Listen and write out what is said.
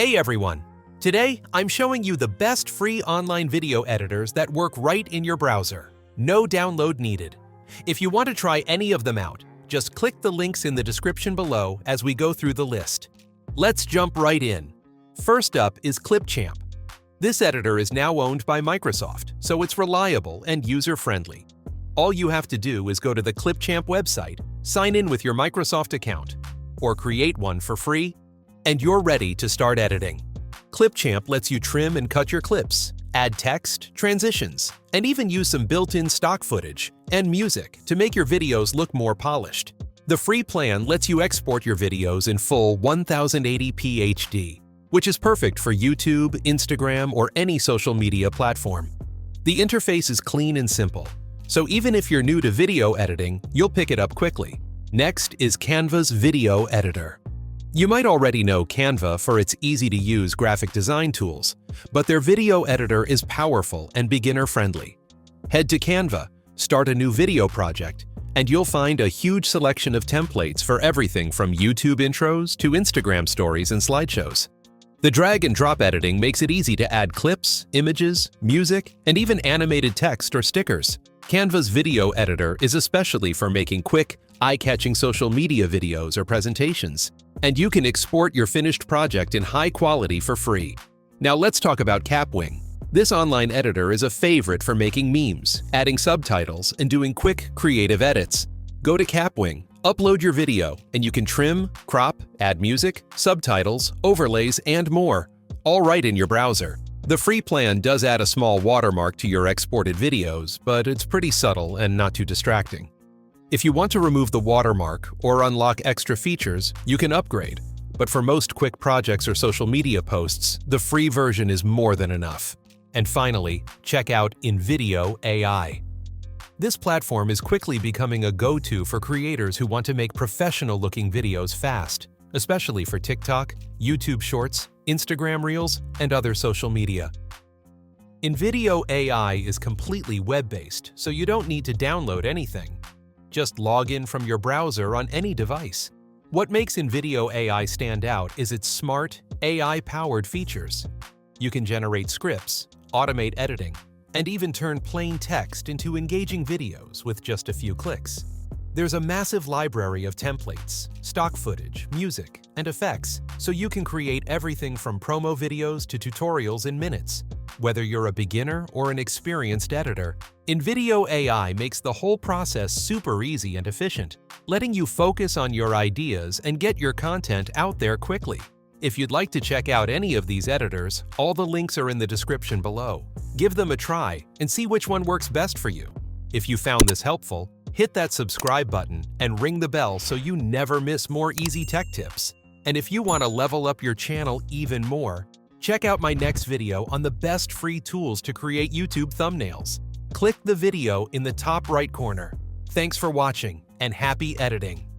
Hey everyone! Today, I'm showing you the best free online video editors that work right in your browser. No download needed. If you want to try any of them out, just click the links in the description below as we go through the list. Let's jump right in. First up is Clipchamp. This editor is now owned by Microsoft, so it's reliable and user-friendly. All you have to do is go to the Clipchamp website, sign in with your Microsoft account, or create one for free, and you're ready to start editing. Clipchamp lets you trim and cut your clips, add text, transitions, and even use some built-in stock footage and music to make your videos look more polished. The free plan lets you export your videos in full 1080p HD, which is perfect for YouTube, Instagram, or any social media platform. The interface is clean and simple, so even if you're new to video editing, you'll pick it up quickly. Next is Canva's video editor. You might already know Canva for its easy-to-use graphic design tools, but their video editor is powerful and beginner-friendly. Head to Canva, start a new video project, and you'll find a huge selection of templates for everything from YouTube intros to Instagram stories and slideshows. The drag-and-drop editing makes it easy to add clips, images, music, and even animated text or stickers. Canva's video editor is especially for making quick, eye-catching social media videos or presentations, and you can export your finished project in high quality for free. Now let's talk about Kapwing. This online editor is a favorite for making memes, adding subtitles, and doing quick, creative edits. Go to Kapwing, upload your video, and you can trim, crop, add music, subtitles, overlays, and more, all right in your browser. The free plan does add a small watermark to your exported videos, but it's pretty subtle and not too distracting. If you want to remove the watermark or unlock extra features, you can upgrade. But for most quick projects or social media posts, the free version is more than enough. And finally, check out Invideo.ai. This platform is quickly becoming a go-to for creators who want to make professional-looking videos fast, especially for TikTok, YouTube Shorts, Instagram Reels, and other social media. Invideo.ai is completely web-based, so you don't need to download anything. Just log in from your browser on any device. What makes Invideo.ai stand out is its smart, AI-powered features. You can generate scripts, automate editing, and even turn plain text into engaging videos with just a few clicks. There's a massive library of templates, stock footage, music, and effects, so you can create everything from promo videos to tutorials in minutes. Whether you're a beginner or an experienced editor, Invideo.ai makes the whole process super easy and efficient, letting you focus on your ideas and get your content out there quickly. If you'd like to check out any of these editors, all the links are in the description below. Give them a try and see which one works best for you. If you found this helpful, hit that subscribe button and ring the bell so you never miss more easy tech tips. And if you want to level up your channel even more, check out my next video on the best free tools to create YouTube thumbnails. Click the video in the top right corner. Thanks for watching and happy editing!